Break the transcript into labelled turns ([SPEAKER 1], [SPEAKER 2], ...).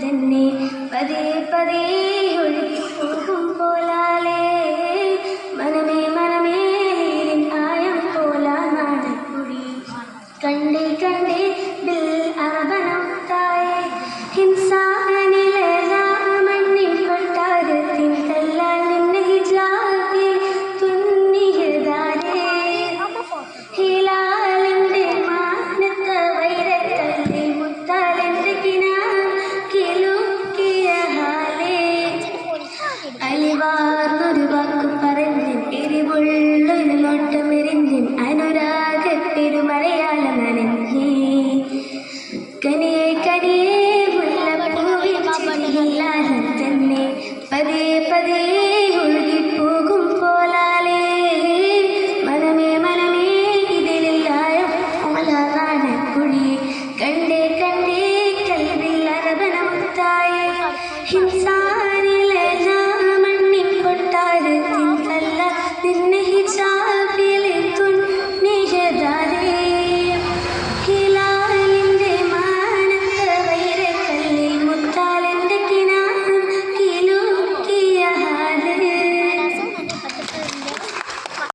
[SPEAKER 1] തന്നെ പതിയെ പതിയെ ഒഴുകിപ്പോകും പോലാലേ മനമേ മനമേ നീരിൻ ആയം പോലാ നാടക്കുടി കണ്ടേ കണ്ടേ ബിൽ അറബനം തായേ ഹിംസാനിലെ മണ്ണിൻ കൊട്ടാരത്തിൻ കല്ലാൽ നിന്നെ ഹിജാബിൽ തുന്നിയതാരേ ഹിലാലിൻ്റെ മാനത്ത വൈരക്കല്ലിൽ മുത്താലെൻ്റെ കിലുക്കിയ ഹാലേ അലിവാർന്നൊരു വാക്കു പറഞ്ഞൻ എരിവുള്ളൊരു നോട്ടമെറിഞ്ഞൻ അനുരാഗപ്പെരുമലയാള നനഞ്ഞേ കനിയെ കനിയെ മുല്ലപ്പൂവിൻ ചിരിയില്ലാതെ തന്നെ പതിയെ പതിയെ ഒഴുകിപ്പോകും പോലാലേ മനമേ മനമേ ഇതിലായ ഓലാനാടക്കുടി കണ്ടേ കണ്ടേ കൽവിൽ അറബനമുത്തായേ ഹിംസ